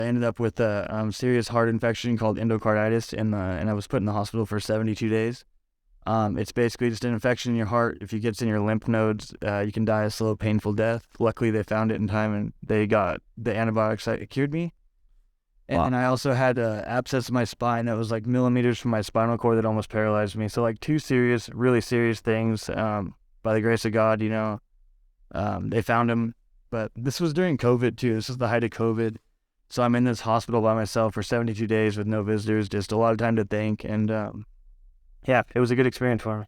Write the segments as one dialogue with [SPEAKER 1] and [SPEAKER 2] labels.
[SPEAKER 1] I ended up with a serious heart infection called endocarditis, and I was put in the hospital for 72 days. It's basically just an infection in your heart. If it gets in your lymph nodes, you can die a slow, painful death. Luckily, they found it in time, and they got the antibiotics that cured me.
[SPEAKER 2] Wow.
[SPEAKER 1] And I also had an abscess in my spine that was like millimeters from my spinal cord that almost paralyzed me. So like two serious, really serious things. By the grace of God, they found him. But this was during COVID too. This is the height of COVID. So I'm in this hospital by myself for 72 days with no visitors, just a lot of time to think. And yeah, it was a good experience for me.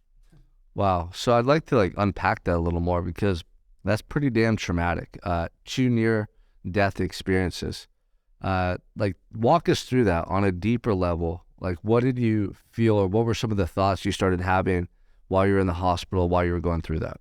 [SPEAKER 2] Wow. So I'd like to unpack that a little more because that's pretty damn traumatic. Two near death experiences. Walk us through that on a deeper level. Like, what did you feel, or what were some of the thoughts you started having while you were in the hospital, while you were going through that?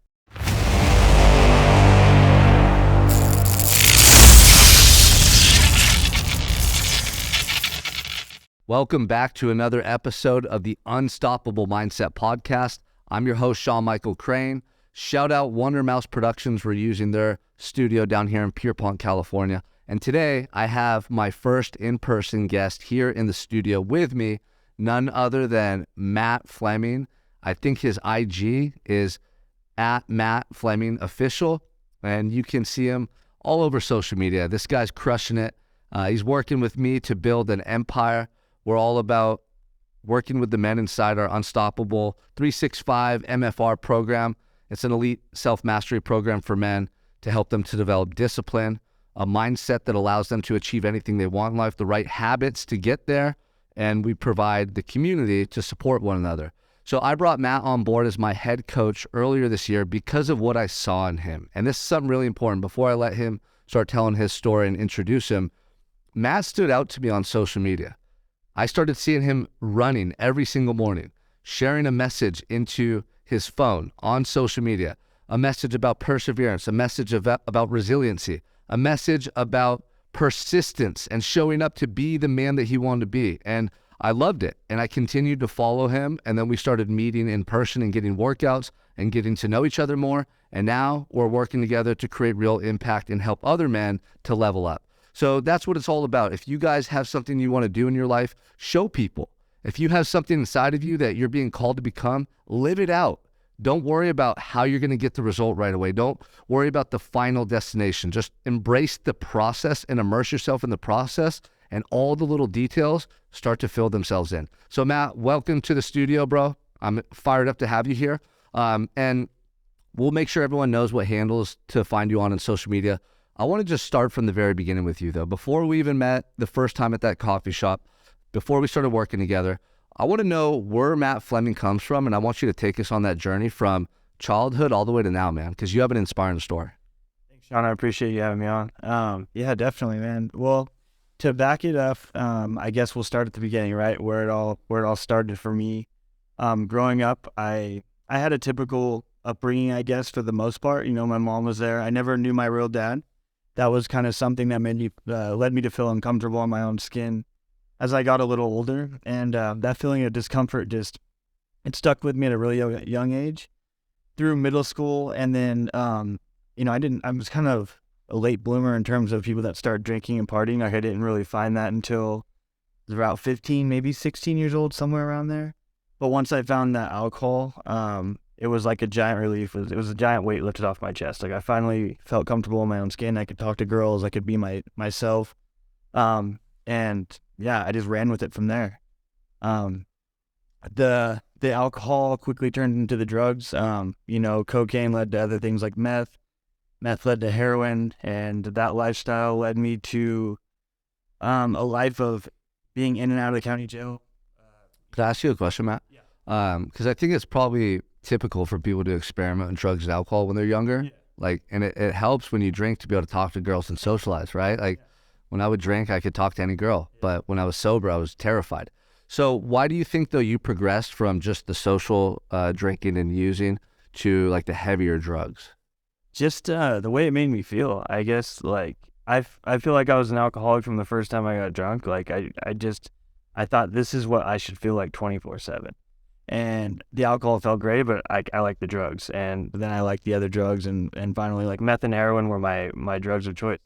[SPEAKER 2] Welcome back to another episode of the Unstoppable Mindset Podcast. I'm your host, Sean Michael Crane. Shout out Wonder Mouse Productions for using their studio down here in Pierpont, California. And today I have my first in-person guest here in the studio with me, none other than Matt Flemming. I think his IG is at Matt Flemming Official, and you can see him all over social media. This guy's crushing it. He's working with me to build an empire. We're all about working with the men inside our Unstoppable 365 MFR program. It's an elite self-mastery program for men to help them to develop discipline, a mindset that allows them to achieve anything they want in life, the right habits to get there, and we provide the community to support one another. So I brought Matt on board as my head coach earlier this year because of what I saw in him. And this is something really important. Before I let him start telling his story and introduce him, Matt stood out to me on social media. I started seeing him running every single morning, sharing a message into his phone on social media, a message about perseverance, a message about resiliency, a message about persistence and showing up to be the man that he wanted to be. And I loved it. And I continued to follow him. And then we started meeting in person and getting workouts and getting to know each other more. And now we're working together to create real impact and help other men to level up. So that's what it's all about. If you guys have something you want to do in your life, show people. If you have something inside of you that you're being called to become, live it out. Don't worry about how you're going to get the result right away. Don't worry about the final destination. Just embrace the process and immerse yourself in the process, and all the little details start to fill themselves in. So Matt, welcome to the studio, bro. I'm fired up to have you here. And we'll make sure everyone knows what handles to find you on social media. I want to just start from the very beginning with you, though. Before we even met the first time at that coffee shop, before we started working together, I want to know where Matt Flemming comes from, and I want you to take us on that journey from childhood all the way to now, man, because you have an inspiring story.
[SPEAKER 1] Thanks, Sean. I appreciate you having me on. Yeah, definitely, man. Well, to back it up, I guess we'll start at the beginning, right? Where it all started for me. Growing up, I had a typical upbringing, I guess, for the most part. My mom was there. I never knew my real dad. That was kind of something that led me to feel uncomfortable in my own skin as I got a little older. And that feeling of discomfort it stuck with me at a really young age through middle school. And then, I was kind of a late bloomer in terms of people that start drinking and partying. Like I didn't really find that until I was about 15, maybe 16 years old, somewhere around there. But once I found that alcohol, it was like a giant relief. It was a giant weight lifted off my chest. Like I finally felt comfortable in my own skin. I could talk to girls. I could be myself. And yeah, I just ran with it from there. The alcohol quickly turned into the drugs. Cocaine led to other things like meth. Meth led to heroin, and that lifestyle led me to a life of being in and out of the county jail.
[SPEAKER 2] Can I ask you a question, Matt?
[SPEAKER 1] Yeah.
[SPEAKER 2] Because I think it's probably typical for people to experiment in drugs and alcohol when they're younger.
[SPEAKER 1] Yeah.
[SPEAKER 2] And it helps when you drink to be able to talk to girls and socialize, right? When I would drink, I could talk to any girl, but when I was sober, I was terrified. So why do you think, though, you progressed from just the social drinking and using to the heavier drugs?
[SPEAKER 1] Just the way it made me feel, I guess. I feel like I was an alcoholic from the first time I got drunk. I thought this is what I should feel like 24/7. And the alcohol felt great, but I like the drugs. And then I liked the other drugs, and finally meth and heroin were my drugs of choice.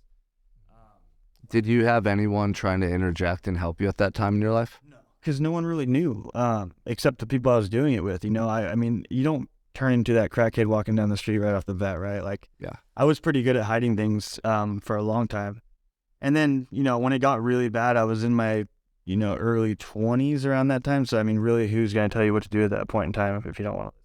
[SPEAKER 2] Did you have anyone trying to interject and help you at that time in your life?
[SPEAKER 1] No. Because no one really knew, except the people I was doing it with. I mean, you don't turn into that crackhead walking down the street right off the bat, right? Like,
[SPEAKER 2] Yeah.
[SPEAKER 1] I was pretty good at hiding things for a long time. And then, when it got really bad, I was in my, early 20s around that time. So, I mean, really, who's going to tell you what to do at that point in time if you don't want to?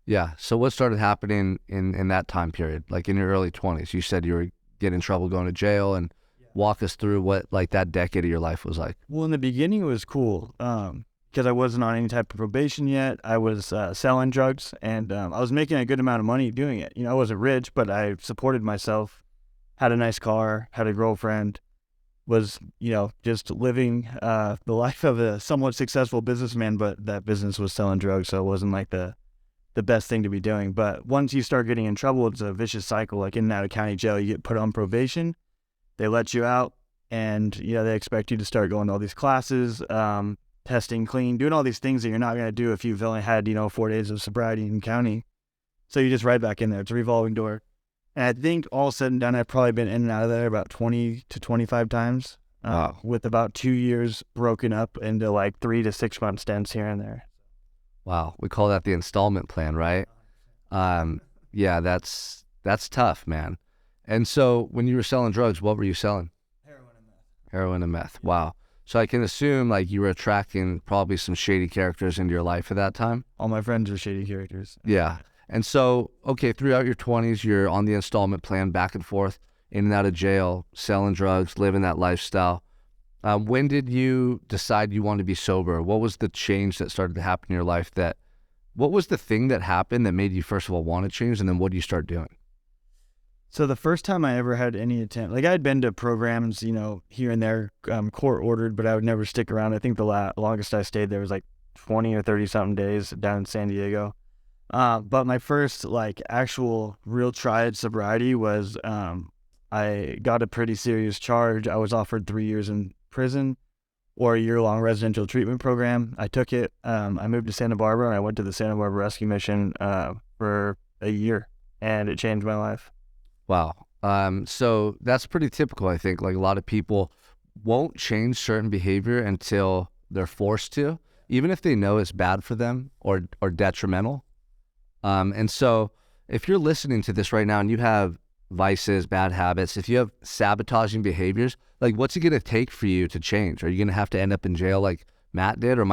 [SPEAKER 2] Yeah. So what started happening in that time period, like in your early 20s? You said you were getting in trouble going to jail, and walk us through what like that decade of your life was like.
[SPEAKER 1] Well, in the beginning, it was cool because I wasn't on any type of probation yet. I was selling drugs, and I was making a good amount of money doing it. I wasn't rich, but I supported myself, had a nice car, had a girlfriend, was, just living the life of a somewhat successful businessman, but that business was selling drugs, so it wasn't like the best thing to be doing. But once you start getting in trouble, it's a vicious cycle. Like in and out of county jail, you get put on probation, they let you out, and they expect you to start going to all these classes, testing clean, doing all these things that you're not going to do if you've only had 4 days of sobriety in county. So you just right back in there. It's a revolving door. And I think all said and done, I've probably been in and out of there about 20 to 25 times, with about 2 years broken up into like 3 to 6 month stints here and there.
[SPEAKER 2] Wow. We call that the installment plan, right? Yeah, that's tough, man. And so when you were selling drugs, what were you selling?
[SPEAKER 1] Heroin and meth.
[SPEAKER 2] Heroin and meth. Wow. So I can assume like you were attracting probably some shady characters into your life at that time.
[SPEAKER 1] All my friends are shady characters.
[SPEAKER 2] Yeah. And so, okay, throughout your 20s, you're on the installment plan, back and forth, in and out of jail, selling drugs, living that lifestyle. When did you decide you wanted to be sober? What was the change that started to happen in your life? What was the thing that happened that made you, first of all, want to change? And then what do you start doing?
[SPEAKER 1] So the first time I ever had any attempt, like I'd been to programs, here and there, court ordered, but I would never stick around. I think the longest I stayed there was like 20 or 30 something days down in San Diego. But my first like actual real try at sobriety was, I got a pretty serious charge. I was offered 3 years in prison or a year-long residential treatment program. I took it. I moved to Santa Barbara, and I went to the Santa Barbara Rescue Mission for a year, and it changed my life.
[SPEAKER 2] Wow. So that's pretty typical, I think. Like a lot of people won't change certain behavior until they're forced to, even if they know it's bad for them or detrimental. And so if you're listening to this right now and you have vices, bad habits, if you have sabotaging behaviors, like what's it going to take for you to change? Are you going to have to end up in jail like Matt did, or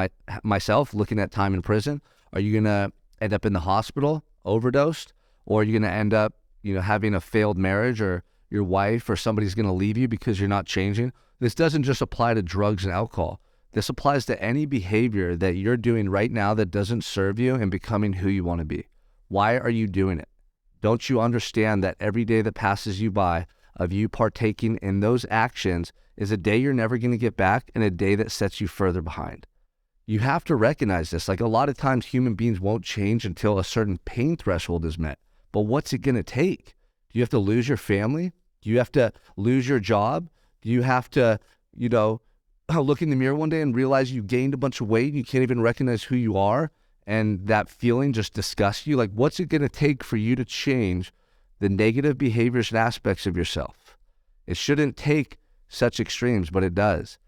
[SPEAKER 2] myself looking at time in prison? Are you going to end up in the hospital overdosed? Or are you going to end up having a failed marriage, or your wife or somebody's going to leave you because you're not changing? This doesn't just apply to drugs and alcohol. This applies to any behavior that you're doing right now that doesn't serve you in becoming who you want to be. Why are you doing it? Don't you understand that every day that passes you by of you partaking in those actions is a day you're never going to get back, and a day that sets you further behind? You have to recognize this. Like a lot of times human beings won't change until a certain pain threshold is met. But what's it going to take? Do you have to lose your family? Do you have to lose your job? Do you have to, look in the mirror one day and realize you gained a bunch of weight and you can't even recognize who you are, and that feeling just disgusts you? Like, what's it going to take for you to change the negative behaviors and aspects of yourself? It shouldn't take such extremes, but it does.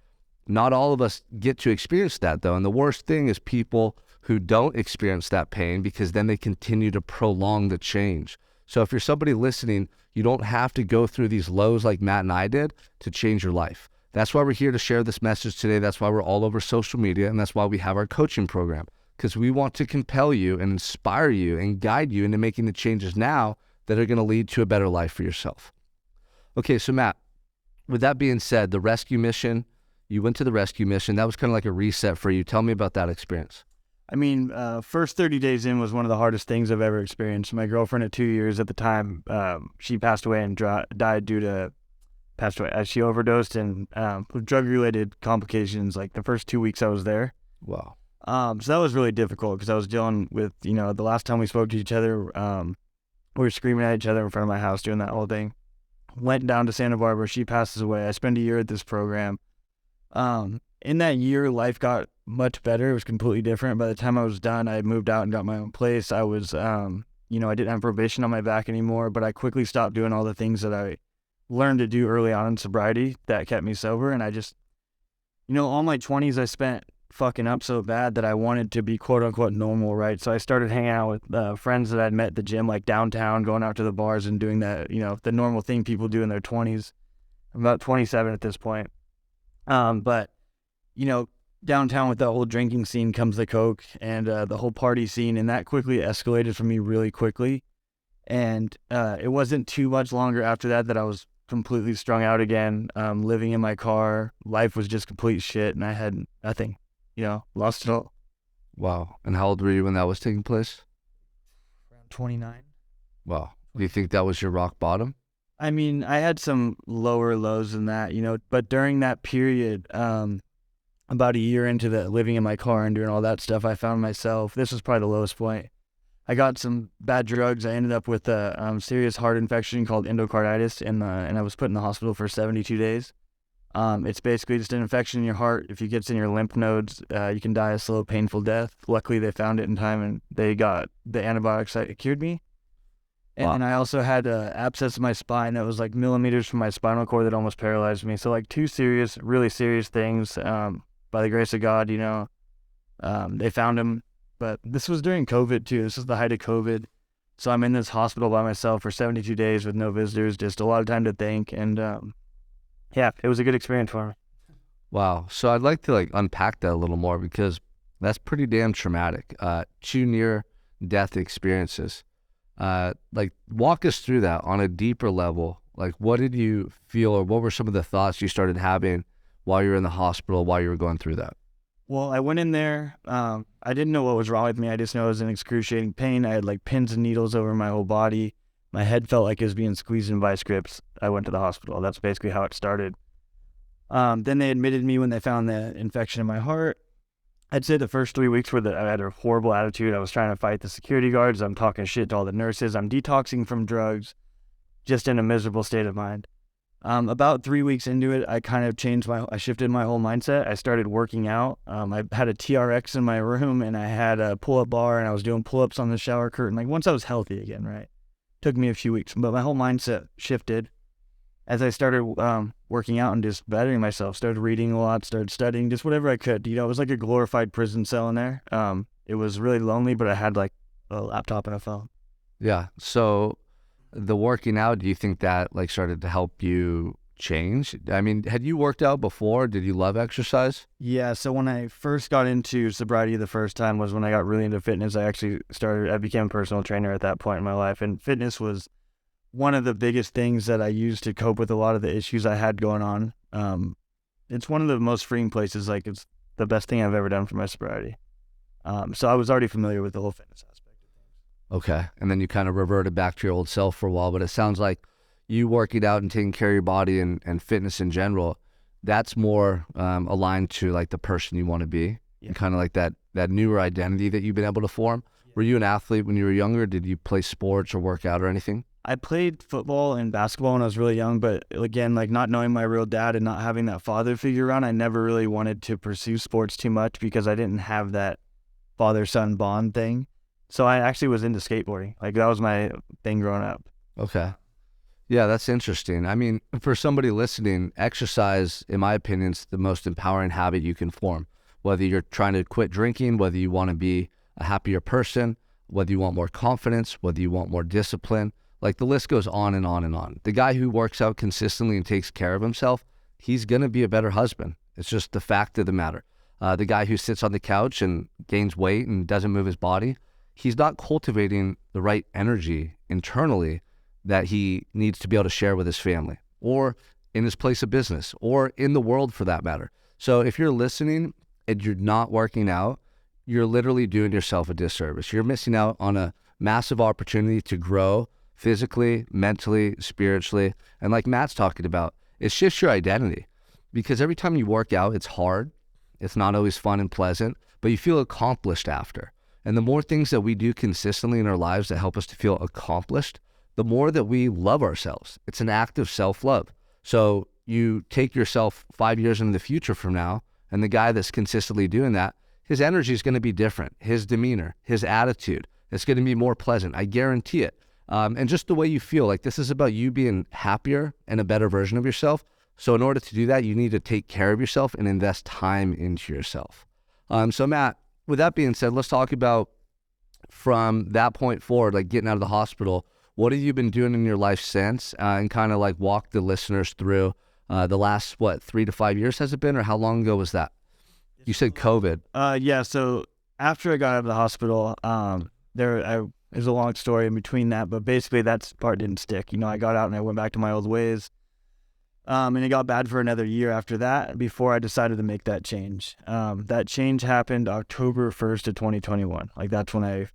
[SPEAKER 2] Not all of us get to experience that, though. And the worst thing is people who don't experience that pain, because then they continue to prolong the change. So if you're somebody listening, you don't have to go through these lows like Matt and I did to change your life. That's why we're here to share this message today. That's why we're all over social media, and that's why we have our coaching program, because we want to compel you and inspire you and guide you into making the changes now that are going to lead to a better life for yourself. Okay, so Matt, with that being said, the rescue mission, you went to the rescue mission. That was kind of like a reset for you. Tell me about that experience.
[SPEAKER 1] I mean, first 30 days in was one of the hardest things I've ever experienced. My girlfriend at 2 years at the time, she passed away and died as she overdosed and with drug-related complications like the first 2 weeks I was there.
[SPEAKER 2] Wow.
[SPEAKER 1] So that was really difficult because I was dealing with, the last time we spoke to each other, we were screaming at each other in front of my house doing that whole thing. Went down to Santa Barbara. She passes away. I spent a year at this program. In that year, life got much better. It was completely different. By the time I was done, I had moved out and got my own place. I was, I didn't have probation on my back anymore, but I quickly stopped doing all the things that I learned to do early on in sobriety that kept me sober. And I just, all my 20s I spent fucking up so bad that I wanted to be quote unquote normal, right? So I started hanging out with friends that I'd met at the gym, like downtown, going out to the bars and doing that, the normal thing people do in their 20s. I'm about 27 at this point. But, you know, downtown with the whole drinking scene comes the coke and the whole party scene, and that quickly escalated for me really quickly. And it wasn't too much longer after that I was completely strung out again, living in my car. Life was just complete shit, and I had nothing, lost it all.
[SPEAKER 2] Wow. And how old were you when that was taking place?
[SPEAKER 1] Around 29.
[SPEAKER 2] Wow. Do you think that was your rock bottom?
[SPEAKER 1] I mean, I had some lower lows than that, but during that period, about a year into the living in my car and doing all that stuff, I found myself, this was probably the lowest point. I got some bad drugs. I ended up with a serious heart infection called endocarditis, and I was put in the hospital for 72 days. It's basically just an infection in your heart. If it gets in your lymph nodes, you can die a slow, painful death. Luckily, they found it in time, and they got the antibiotics that cured me. And,
[SPEAKER 2] Wow.
[SPEAKER 1] and I also had an abscess in my spine that was like millimeters from my spinal cord that almost paralyzed me. So like two serious, really serious things. By the grace of God, they found him. But this was during COVID too. This is the height of COVID. So I'm in this hospital by myself for 72 days with no visitors, just a lot of time to think. And yeah, it was a good experience for me.
[SPEAKER 2] Wow. So I'd like to unpack that a little more because that's pretty damn traumatic. Two near death experiences. Walk us through that on a deeper level. Like, what did you feel, or what were some of the thoughts you started having while you were in the hospital, while you were going through that?
[SPEAKER 1] Well, I went in there. I didn't know what was wrong with me. I just know it was an excruciating pain. I had like pins and needles over my whole body. My head felt like it was being squeezed in vice grips. I went to the hospital. That's basically how it started. Then they admitted me when they found the infection in my heart. I'd say the first 3 weeks I had a horrible attitude. I was trying to fight the security guards. I'm talking shit to all the nurses. I'm detoxing from drugs, just in a miserable state of mind. About 3 weeks into it, I kind of I shifted my whole mindset. I started working out. I had a TRX in my room, and I had a pull-up bar, and I was doing pull-ups on the shower curtain. Like once I was healthy again, right? Took me a few weeks, but my whole mindset shifted as I started working out and just bettering myself. Started reading a lot, started studying, just whatever I could. It was like a glorified prison cell in there. It was really lonely, but I had like a laptop and a phone.
[SPEAKER 2] Yeah. So the working out, do you think that started to help you change? I mean, had you worked out before? Did you love exercise?
[SPEAKER 1] Yeah, so when I first got into sobriety the first time was when I got really into fitness. I became a personal trainer at that point in my life, and fitness was one of the biggest things that I used to cope with a lot of the issues I had going on. It's one of the most freeing places. Like, it's the best thing I've ever done for my sobriety. So I was already familiar with the whole fitness aspect of things.
[SPEAKER 2] Okay. And then you kind of reverted back to your old self for a while, but it sounds like you working out and taking care of your body and fitness in general, that's more aligned to like the person you want to be,
[SPEAKER 1] Yeah.
[SPEAKER 2] and kind of like that newer identity that you've been able to form.
[SPEAKER 1] Yeah.
[SPEAKER 2] Were you an athlete when you were younger? Did you play sports or work out or anything?
[SPEAKER 1] I played football and basketball when I was really young, but again, like not knowing my real dad and not having that father figure around, I never really wanted to pursue sports too much because I didn't have that father-son bond thing. So I actually was into skateboarding. Like that was my thing growing up.
[SPEAKER 2] Okay. Yeah, that's interesting. I mean, for somebody listening, exercise, in my opinion, is the most empowering habit you can form. Whether you're trying to quit drinking, whether you want to be a happier person, whether you want more confidence, whether you want more discipline, like the list goes on and on and on. The guy who works out consistently and takes care of himself, he's going to be a better husband. It's just the fact of the matter. The guy who sits on the couch and gains weight and doesn't move his body, he's not cultivating the right energy internally that he needs to be able to share with his family or in his place of business or in the world for that matter. So if you're listening and you're not working out, you're literally doing yourself a disservice. You're missing out on a massive opportunity to grow physically, mentally, spiritually. And like Matt's talking about, it shifts your identity because every time you work out, it's hard. It's not always fun and pleasant, but you feel accomplished after. And the more things that we do consistently in our lives that help us to feel accomplished, the more that we love ourselves. It's an act of self-love. So you take yourself 5 years into the future from now, and the guy that's consistently doing that, his energy is going to be different. His demeanor, his attitude, it's going to be more pleasant. I guarantee it. and just the way you feel. Like, this is about you being happier and a better version of yourself. So in order to do that, you need to take care of yourself and invest time into yourself. So Matt, with that being said, let's talk about from that point forward, like getting out of the hospital. What have you been doing in your life since, and kind of like walk the listeners through the last, 3 to 5 years has it been, or how long ago was that? You said COVID.
[SPEAKER 1] Yeah. So after I got out of the hospital, there's a long story in between that, but basically that part didn't stick. I got out and I went back to my old ways. And it got bad for another year after that before I decided to make that change. That change happened October 1st of 2021. Like, that's when I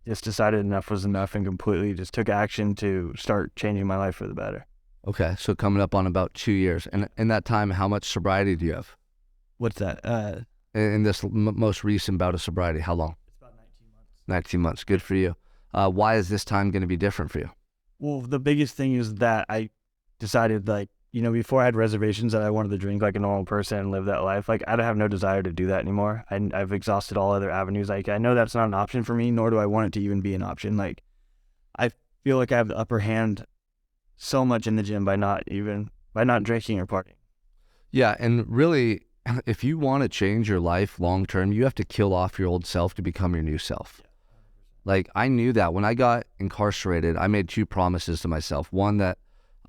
[SPEAKER 1] just decided enough was enough and completely just took action to start changing my life for the better.
[SPEAKER 2] Okay, so coming up on about 2 years. And in that time, how much sobriety do you have?
[SPEAKER 1] What's that?
[SPEAKER 2] In this most recent bout of sobriety, how long?
[SPEAKER 1] It's about 19 months.
[SPEAKER 2] 19 months. Good for you. Why is this time going to be different for you?
[SPEAKER 1] Well, the biggest thing is that I decided, before I had reservations that I wanted to drink like a normal person and live that life. Like, I have no desire to do that anymore. I've exhausted all other avenues. Like, I know that's not an option for me, nor do I want it to even be an option. Like, I feel like I have the upper hand so much in the gym by not drinking or partying.
[SPEAKER 2] Yeah, and really, if you want to change your life long term, you have to kill off your old self to become your new self. Yeah, like, I knew that when I got incarcerated, I made 2 promises to myself. One, that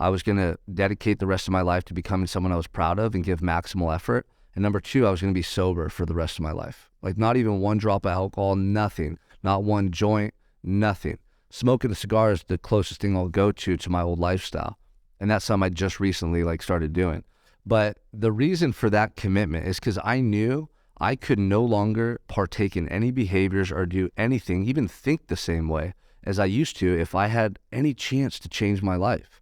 [SPEAKER 2] I was going to dedicate the rest of my life to becoming someone I was proud of and give maximal effort. And number 2, I was going to be sober for the rest of my life. Like, not even one drop of alcohol, nothing. Not one joint, nothing. Smoking a cigar is the closest thing I'll go to my old lifestyle. And that's something I just recently started doing. But the reason for that commitment is because I knew I could no longer partake in any behaviors or do anything, even think the same way as I used to, if I had any chance to change my life.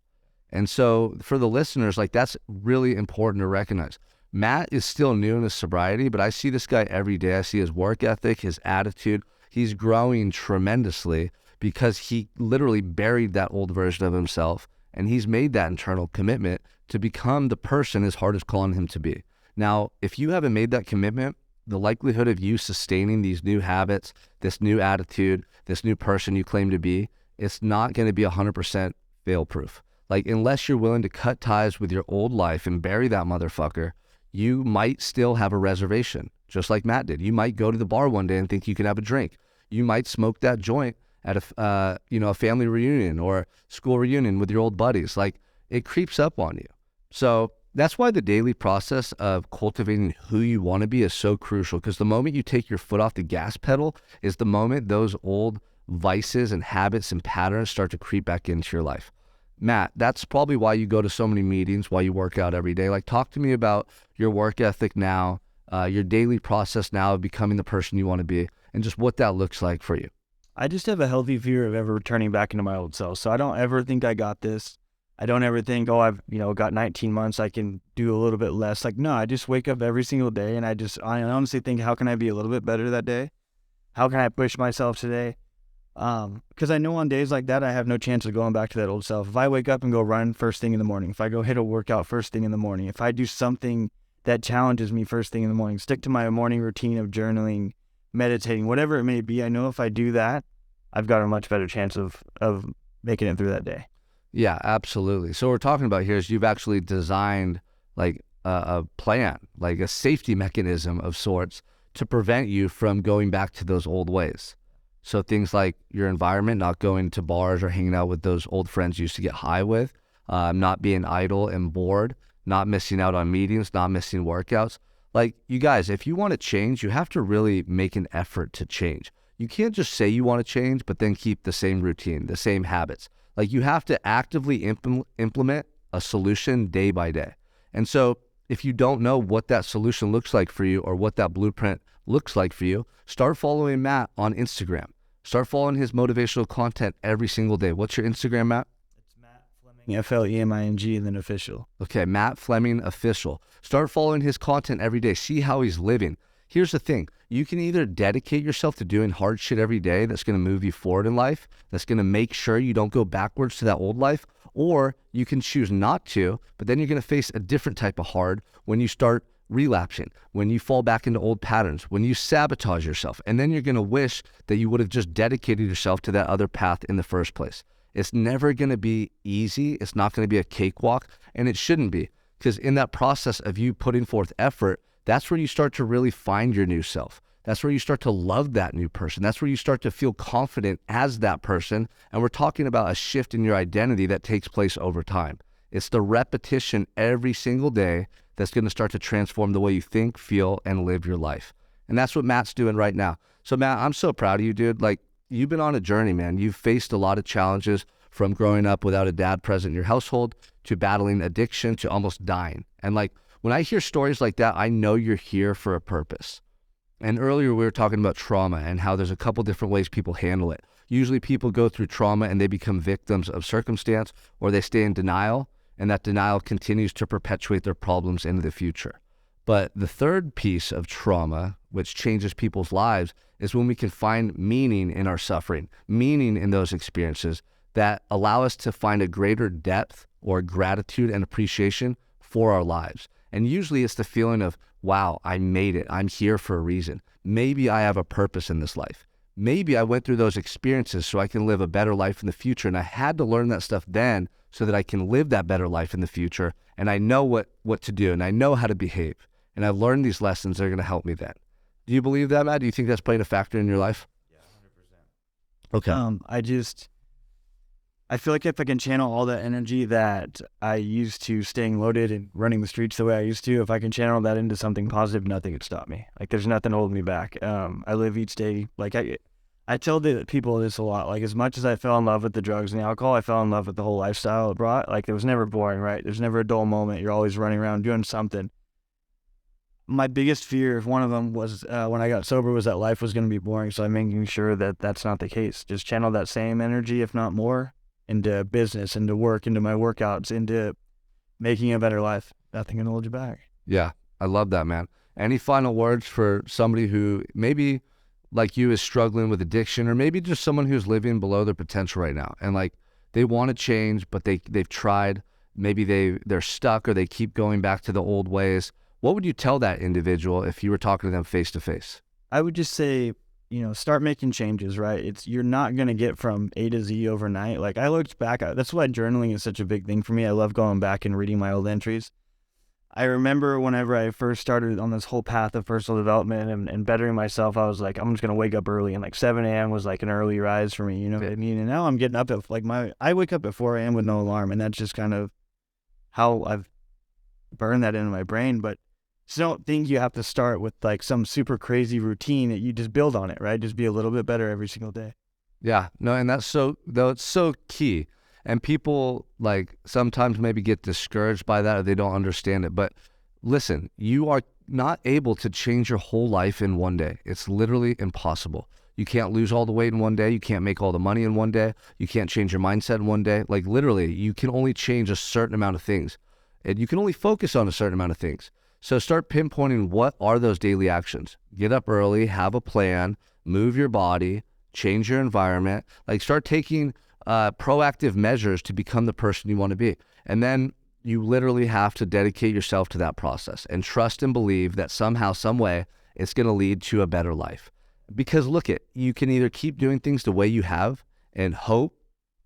[SPEAKER 2] And so for the listeners, that's really important to recognize. Matt is still new in his sobriety, but I see this guy every day. I see his work ethic, his attitude. He's growing tremendously because he literally buried that old version of himself, and he's made that internal commitment to become the person his heart is calling him to be. Now, if you haven't made that commitment, the likelihood of you sustaining these new habits, this new attitude, this new person you claim to be, it's not going to be 100% fail-proof. Like, unless you're willing to cut ties with your old life and bury that motherfucker, you might still have a reservation, just like Matt did. You might go to the bar one day and think you can have a drink. You might smoke that joint at a family reunion or school reunion with your old buddies. Like, it creeps up on you. So that's why the daily process of cultivating who you want to be is so crucial, because the moment you take your foot off the gas pedal is the moment those old vices and habits and patterns start to creep back into your life. Matt, that's probably why you go to so many meetings, why you work out every day. Like, talk to me about your work ethic now, your daily process now of becoming the person you want to be, and just what that looks like for you.
[SPEAKER 1] I just have a healthy fear of ever returning back into my old self. So I don't ever think I got this. I don't ever think, I've, got 19 months, I can do a little bit less. Like, no, I just wake up every single day and I honestly think, how can I be a little bit better that day? How can I push myself today? Because I know on days like that, I have no chance of going back to that old self. If I wake up and go run first thing in the morning, if I go hit a workout first thing in the morning, if I do something that challenges me first thing in the morning, stick to my morning routine of journaling, meditating, whatever it may be, I know if I do that, I've got a much better chance of making it through that day.
[SPEAKER 2] Yeah, absolutely. So what we're talking about here is you've actually designed like a plan, like a safety mechanism of sorts to prevent you from going back to those old ways. So things like your environment, not going to bars or hanging out with those old friends you used to get high with, not being idle and bored, not missing out on meetings, not missing workouts. Like, you guys, if you want to change, you have to really make an effort to change. You can't just say you want to change, but then keep the same routine, the same habits. Like, you have to actively implement a solution day by day. And so if you don't know what that solution looks like for you or what that blueprint looks like for you, start following Matt on Instagram. Start following his motivational content every single day. What's your Instagram, Matt?
[SPEAKER 1] It's Matt Flemming, Fleming, and then official.
[SPEAKER 2] Okay, Matt Flemming official. Start following his content every day. See how he's living. Here's the thing. You can either dedicate yourself to doing hard shit every day that's going to move you forward in life, that's going to make sure you don't go backwards to that old life, or you can choose not to, but then you're going to face a different type of hard when you start relapsing, when you fall back into old patterns, when you sabotage yourself, and then you're going to wish that you would have just dedicated yourself to that other path in the first place. It's never going to be easy. It's not going to be a cakewalk, and it shouldn't be, because in that process of you putting forth effort, that's where you start to really find your new self. That's where you start to love that new person. That's where you start to feel confident as that person. And we're talking about a shift in your identity that takes place over time. It's the repetition every single day that's going to start to transform the way you think, feel, and live your life. And that's what Matt's doing right now. So Matt, I'm so proud of you, dude. Like, you've been on a journey, man. You've faced a lot of challenges, from growing up without a dad present in your household, to battling addiction, to almost dying. And like, when I hear stories like that, I know you're here for a purpose. And earlier we were talking about trauma and how there's a couple different ways people handle it. Usually people go through trauma and they become victims of circumstance, or they stay in denial, and that denial continues to perpetuate their problems into the future. But the third piece of trauma, which changes people's lives, is when we can find meaning in our suffering, meaning in those experiences that allow us to find a greater depth or gratitude and appreciation for our lives. And usually it's the feeling of, wow, I made it. I'm here for a reason. Maybe I have a purpose in this life. Maybe I went through those experiences so I can live a better life in the future. And I had to learn that stuff then so that I can live that better life in the future. And I know what to do, and I know how to behave. And I've learned these lessons that are going to help me then. Do you believe that, Matt? Do you think that's playing a factor in your life?
[SPEAKER 1] Yeah, 100%.
[SPEAKER 2] Okay.
[SPEAKER 1] I feel like if I can channel all that energy that I used to staying loaded and running the streets the way I used to, if I can channel that into something positive, nothing could stop me. Like, there's nothing holding me back. I live each day. Like, I tell the people this a lot. Like, as much as I fell in love with the drugs and the alcohol, I fell in love with the whole lifestyle it brought. Like, it was never boring, right? There's never a dull moment. You're always running around doing something. My biggest fear, if one of them was when I got sober, was that life was going to be boring. So I'm making sure that that's not the case. Just channel that same energy, if not more, into business, into work, into my workouts, into making a better life. Nothing can hold you back.
[SPEAKER 2] Yeah, I love that, man. Any final words for somebody who maybe like you is struggling with addiction, or maybe just someone who's living below their potential right now, and like they want to change, but they've tried, maybe they're stuck, or they keep going back to the old ways? What would you tell that individual if you were talking to them face to face?
[SPEAKER 1] I would just say, start making changes, right? You're not going to get from A to Z overnight. Like, I looked back, that's why journaling is such a big thing for me. I love going back and reading my old entries. I remember whenever I first started on this whole path of personal development and bettering myself, I was like, I'm just going to wake up early. And like 7 a.m. was like an early rise for me, you know what I mean? And now I'm getting up at I wake up at 4 a.m. with no alarm. And that's just kind of how I've burned that into my brain. But just don't think you have to start with like some super crazy routine. That you just build on it, right? Just be a little bit better every single day.
[SPEAKER 2] Yeah, no, and it's so key. And people like sometimes maybe get discouraged by that, or they don't understand it. But listen, you are not able to change your whole life in one day. It's literally impossible. You can't lose all the weight in one day. You can't make all the money in one day. You can't change your mindset in one day. Like, literally, you can only change a certain amount of things, and you can only focus on a certain amount of things. So start pinpointing what are those daily actions. Get up early, have a plan, move your body, change your environment. Like, start taking proactive measures to become the person you want to be. And then you literally have to dedicate yourself to that process and trust and believe that somehow, some way, it's going to lead to a better life. Because you can either keep doing things the way you have and hope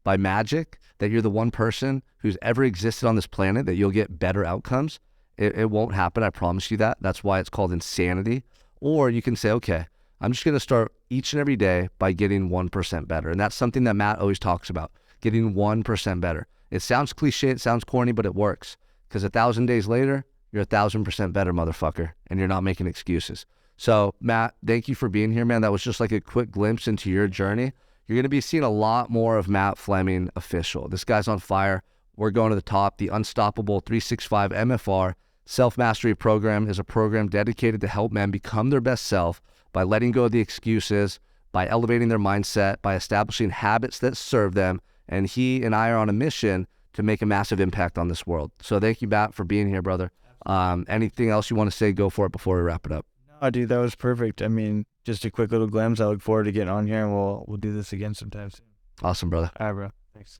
[SPEAKER 2] by magic that you're the one person who's ever existed on this planet that you'll get better outcomes. It won't happen. I promise you that. That's why it's called insanity. Or you can say, okay, I'm just going to start each and every day by getting 1% better. And that's something that Matt always talks about, getting 1% better. It sounds cliche, it sounds corny, but it works. Because 1,000 days later, you're 1,000% better, motherfucker. And you're not making excuses. So Matt, thank you for being here, man. That was just like a quick glimpse into your journey. You're going to be seeing a lot more of Matt Flemming official. This guy's on fire. We're going to the top. The Unstoppable 365 MFR Self-Mastery Program is a program dedicated to help men become their best self by letting go of the excuses, by elevating their mindset, by establishing habits that serve them. And he and I are on a mission to make a massive impact on this world. So thank you, Matt, for being here, brother. Anything else you want to say? Go for it before we wrap it up.
[SPEAKER 1] No, dude, that was perfect. I mean, just a quick little glimpse. I look forward to getting on here, and we'll do this again sometime soon.
[SPEAKER 2] Awesome, brother.
[SPEAKER 1] All right, bro. Thanks.